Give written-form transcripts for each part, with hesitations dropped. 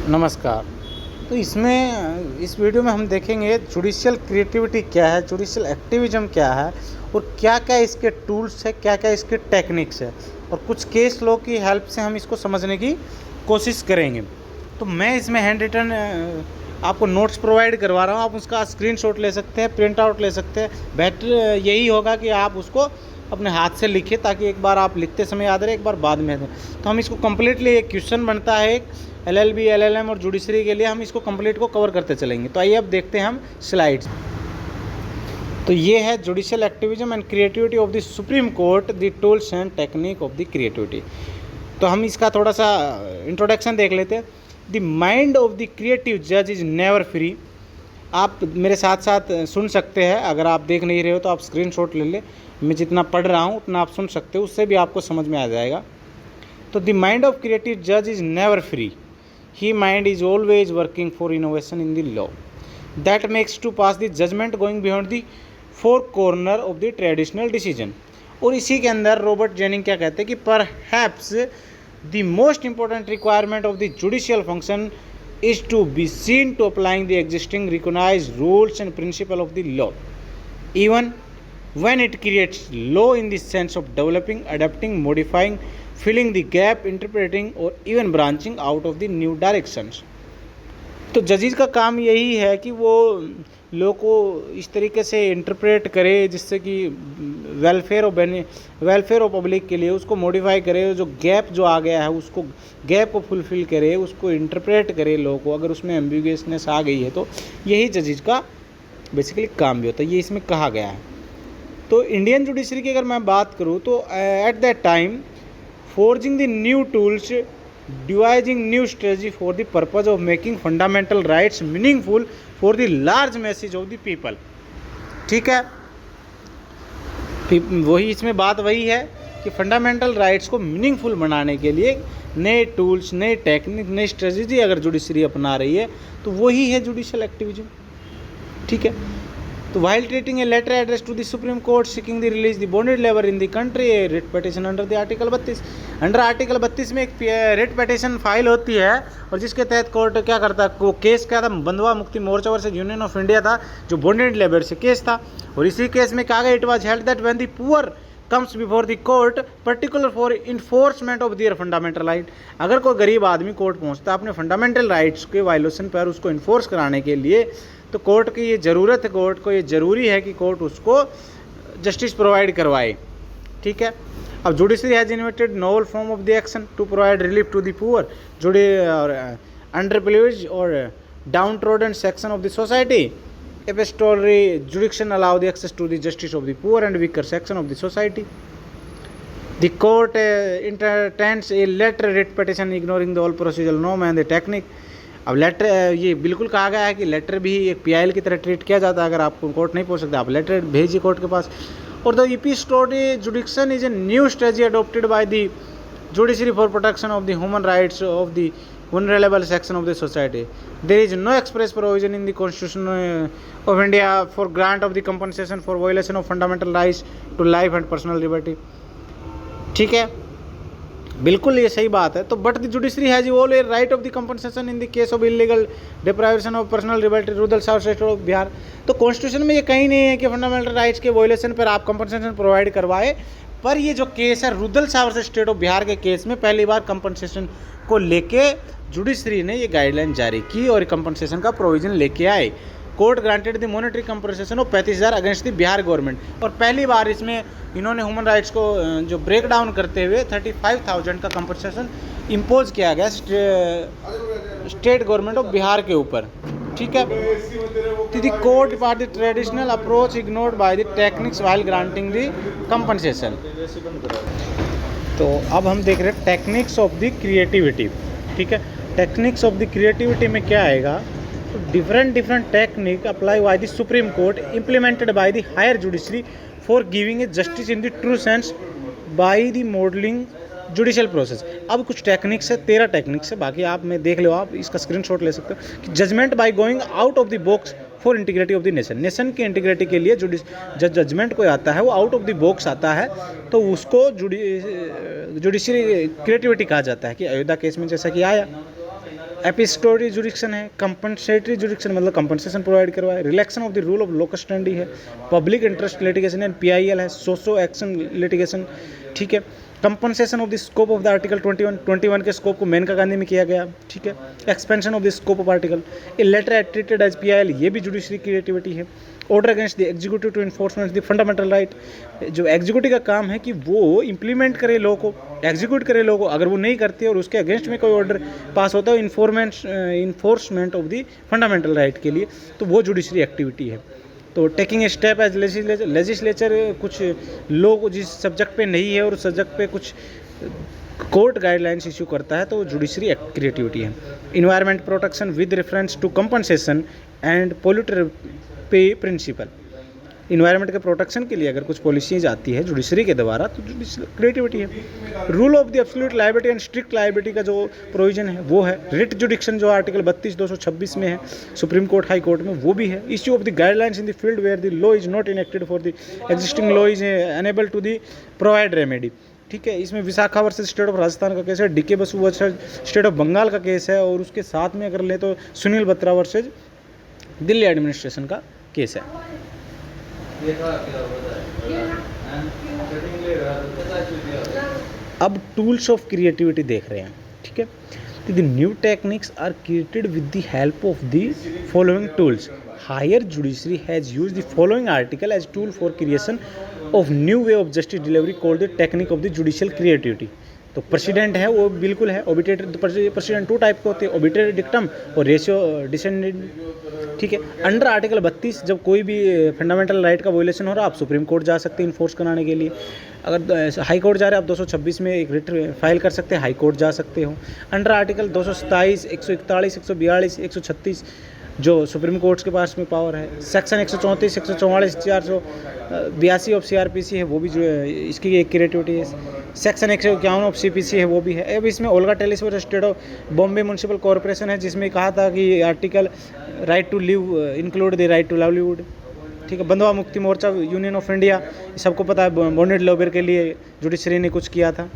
नमस्कार। तो इस वीडियो में हम देखेंगे जुडिशियल क्रिएटिविटी क्या है, जुडिशियल एक्टिविज़्म क्या है और क्या-क्या इसके टूल्स हैं, क्या-क्या इसके टेक्निक्स हैं और कुछ केस लॉ की हेल्प से हम इसको समझने की कोशिश करेंगे। तो मैं इसमें हैंड रिटन आपको नोट्स प्रोवाइड करवा रहा हूँ, आप उसका स्क्रीनशॉट ले सकते हैं, प्रिंट आउट ले सकते हैं। बेटर यही होगा कि आप उसको अपने हाथ से लिखिए ताकि एक बार आप लिखते समय याद रहे, एक बार बाद में। तो हम इसको कम्प्लीटली एक क्वेश्चन बनता है एक LLB, LLM और जुडिशरी के लिए, हम इसको कंप्लीट को कवर करते चलेंगे। तो आइए अब देखते हैं हम स्लाइड्स। तो ये है judicial activism and creativity of the supreme court, the tools and technique of the creativity. तो हम इसका थोड़ा सा इंट्रोडक्शन देख लेते हैं। The mind of the creative जज इज़ नेवर फ्री। आप मेरे साथ साथ सुन सकते हैं, अगर आप देख नहीं रहे हो तो आप स्क्रीनशॉट ले लें। मैं जितना पढ़ रहा हूँ उतना आप सुन सकते हो, उससे भी आपको समझ में आ जाएगा। तो द माइंड ऑफ क्रिएटिव जज is never free. He mind is always working for innovation in the law that makes to pass the judgment going beyond the four corner of the traditional decision। और इसी के अंदर Robert ginning क्या कहते हैं कि perhaps the most important requirement of the judicial function is to be seen to applying the existing recognized rules and principle of the law, even when it creates law in the sense of developing, adapting, modifying, filling the gap, interpreting और even branching out of the new directions. तो जजेस का काम यही है कि वो law को इस तरीके से इंटरप्रेट करे जिससे कि वेलफेयर ऑफ पब्लिक के लिए उसको मॉडिफाई करे, जो गैप जो आ गया है उसको गैप को फुलफिल करे, उसको इंटरप्रेट करे लॉ को, अगर उसमें एम्बिगुअसनेस आ गई है तो यही जजेस का बेसिकली काम भी होता है, ये इसमें कहा गया है। तो इंडियन जुडिशरी की अगर मैं बात करूँ तो at that time forging the new tools, devising new strategy for the purpose of making fundamental rights meaningful for the large message of the people। ठीक है, वही इसमें बात वही है कि फंडामेंटल राइट्स को मीनिंगफुल बनाने के लिए नए टूल्स, नए टेक्निक, नई स्ट्रेटजी अगर जुडिशरी अपना रही है तो वही है जुडिशियल एक्टिविज्म। ठीक है, तो while treating a letter addressed to the Supreme Court seeking the release the bonded labor in the country, a writ petition under the Article 32 under article 32 में एक रिट पिटीशन फाइल होती है और जिसके तहत कोर्ट क्या करता है, वो केस क्या था, बंधुआ Mukti Morcha versus union of India था, जो बॉन्डेड लेबर से केस था। और इसी केस में कहा गया, it was held that when the poor comes before the court particular for enforcement of their fundamental right. अगर कोई गरीब आदमी कोर्ट पहुंचता है अपने फंडामेंटल राइट्स के वायलेशन पर उसको इन्फोर्स कराने के लिए, तो कोर्ट की ये ज़रूरत है, कोर्ट को ये ज़रूरी है कि कोर्ट उसको जस्टिस प्रोवाइड करवाए। ठीक है, अब judiciary has invented novel form of the action to provide relief to the poor, और अंडर प्रिविलेज्ड और downtrodden section of the society. Epistolary jurisdiction allow the access to the justice of the poor and weaker section of the society. The court entertains a letter writ petition ignoring the all procedural norm and the technique। अब letter ये बिल्कुल कहा गया है कि letter भी एक PIL की तरह ट्रीट किया जाता है। अगर आप कोर्ट नहीं पहुंच सकते आप लेटर भेजिए कोर्ट के पास। और the epistolary jurisdiction is a new strategy adopted by the judiciary for protection of the human rights of the vulnerable section of the society. There is no express provision in the constitution of India for grant of the compensation for violation of fundamental rights to life and personal liberty. ठीक है, बिल्कुल ये सही बात है। तो but the judiciary has all a right of the compensation in the case of illegal deprivation of personal liberty rural south state of Bihar. तो constitution में ये कहीं नहीं है कि फंडामेंटल राइट्स के वायलेशन पर आप कंपनसेशन प्रोवाइड करवाए, पर ये जो केस है rural south state of Bihar के केस में पहली बार कंपनसेशन को लेके जुडिशरी ने ये गाइडलाइन जारी की और कंपनसेशन का प्रोविजन लेके आए। Court granted the monetary compensation of 35,000 against the Bihar government. और पहली बार इसमें इन्होंने ह्यूमन राइट्स को जो ब्रेक डाउन करते हुए 35,000 का कंपनसेशन इम्पोज किया गया स्टेट गवर्नमेंट ऑफ बिहार के ऊपर। ठीक है, the court by the traditional approach ignored by the techniques while granting the compensation. तो अब हम देख रहे हैं टेक्निक्स ऑफ द क्रिएटिविटी। ठीक है, टेक्निक्स ऑफ द क्रिएटिविटी में क्या आएगा, तो different technique applied by the Supreme Court implemented by the higher judiciary for giving a justice in the true sense by the modeling judicial process. अब कुछ techniques है, 13 techniques है, बाकी आप में देख लो, आप इसका स्क्रीनशॉट ले सकते हो कि judgement by going out of the box for integrity of the nation की इंटीग्रिटी के लिए जजमेंट कोई आता है वो आउट ऑफ द बॉक्स आता है, तो उसको जुडिशरी क्रिएटिविटी कहा जाता है। कि अयोध्या केस में जैसा कि आया एपिस्टोरी जुडिक्शन है, कंपनसेटरी जुडिक्शन मतलब कंपनसेशन प्रोवाइड करवाए, relaxation of the rule of locus standi है, पब्लिक इंटरेस्ट लिटिगेशन है, PIL है, सोशो एक्शन लिटिगेशन, ठीक है। Compensation of the scope of the article 21 के स्कोप को मेनका गांधी में किया गया, ठीक है। Expansion of the scope of article, a letter treated as PIL, ये भी जुडिशरी क्रिएटिविटी है। Order against the executive to enforcement the fundamental right, जो एग्जीक्यूटिव का काम है कि वो इम्प्लीमेंट करे लॉ को, एग्जीक्यूट करे लॉ को, अगर वो नहीं करती और उसके अगेंस्ट में कोई ऑर्डर पास होता है enforcement of the fundamental right के लिए, तो वो जुडिशरी एक्टिविटी है। तो taking a step as legislature कुछ लॉ जिस सब्जेक्ट पे नहीं है और उस सब्जेक्ट पे कुछ कोर्ट गाइडलाइंस इशू करता है, तो वो जुडिशरी क्रिएटिविटी है। Environment protection with reference to compensation and polluter pay principle, environment के प्रोटेक्शन के लिए अगर कुछ पॉलिसीज आती है जुडिशरी के द्वारा तो जुडिशरी क्रिएटिविटी है। Rule of the absolute liability and strict liability का जो प्रोविजन है वो है। रिट जुडिक्शन जो आर्टिकल 32-226 में है सुप्रीम कोर्ट हाई कोर्ट में, वो भी है। Issue of the guidelines in the field where the law is not enacted for the existing law is unable to the provide remedy, ठीक है। इसमें Vishakha versus state of Rajasthan का केस है, DK Basu versus state of Bengal का case है, और उसके साथ में अगर ले तो सुनील बत्रा वर्सेस दिल्ली एडमिनिस्ट्रेशन का केस है। अब टूल्स ऑफ क्रिएटिविटी देख रहे हैं, ठीक है। The new techniques are created with the help of the following tools. Higher judiciary has used the following article as tool for creation of new way of justice delivery called the technique of the judicial creativity. तो precedent है वो बिल्कुल है, ओबिटेटर president 2 type के होते हैं, ओबिटेटर dictum और ratio descendant, ठीक है। अंडर आर्टिकल 32 जब कोई भी फंडामेंटल राइट का वायलेशन हो रहा है आप सुप्रीम कोर्ट जा सकते हैं इन्फोर्स कराने के लिए। अगर हाई कोर्ट जा रहे हैं आप 226 में एक रिट फाइल कर सकते हैं, हाई कोर्ट जा सकते हो। अंडर आर्टिकल 227, 141, 142, 136 जो सुप्रीम कोर्ट्स के पास में पावर है। सेक्शन 134, 144, 482 ऑफ CRPC है, वो भी जो इसकी एक क्रिएटिविटी है। सेक्शन 151 ऑफ CPC है, वो भी है। अब इसमें ओल्गा टेलिस और state of Bombay municipal corporation है, जिसमें कहा था कि article right to live include the right to livelihood, ठीक है। बंधुआ Mukti Morcha, union of India, सबको पता है बॉन्डेड लेबर के लिए जुडिशरी ने कुछ किया था।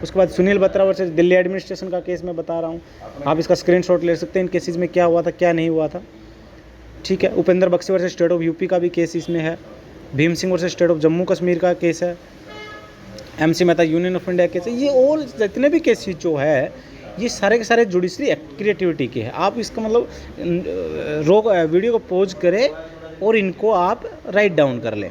उसके बाद सुनील बत्रा वर्सेस दिल्ली एडमिनिस्ट्रेशन का केस मैं बता रहा हूँ, आप इसका स्क्रीनशॉट ले सकते हैं इन केसेस में क्या हुआ था क्या नहीं हुआ था, ठीक है। Upendra Baxi versus state of UP का भी केस इसमें है। Bhim Singh versus state of Jammu Kashmir का केस है। MC Mehta union of India case है। ये ऑल जितने भी केसेस जो है ये सारे के सारे जुडिशरी क्रिएटिविटी के हैं। आप इसका मतलब वीडियो को पॉज करें और इनको आप राइट डाउन कर लें।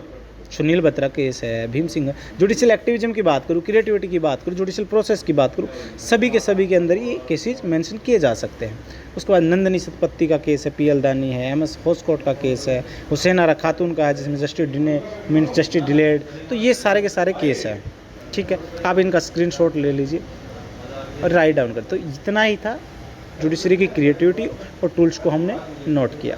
सुनील बत्रा केस है, भीम सिंह, जुडिशियल एक्टिविज्म की बात करूँ, क्रिएटिविटी की बात करूँ, जुडिशियल प्रोसेस की बात करूँ, सभी के अंदर ये केसेस मेंशन किए जा सकते हैं। उसके बाद नंदनी सतपत्ती का केस है, PL दानी है, MS होस्कोट का केस है, हुसैन आरा खातून का है जिसमें जस्टिस डिलेड, तो ये सारे के सारे केस हैं, ठीक है। आप इनका स्क्रीनशॉट ले लीजिए और राइट डाउन कर। तो इतना ही था जुडिशरी की क्रिएटिविटी और टूल्स को हमने नोट किया।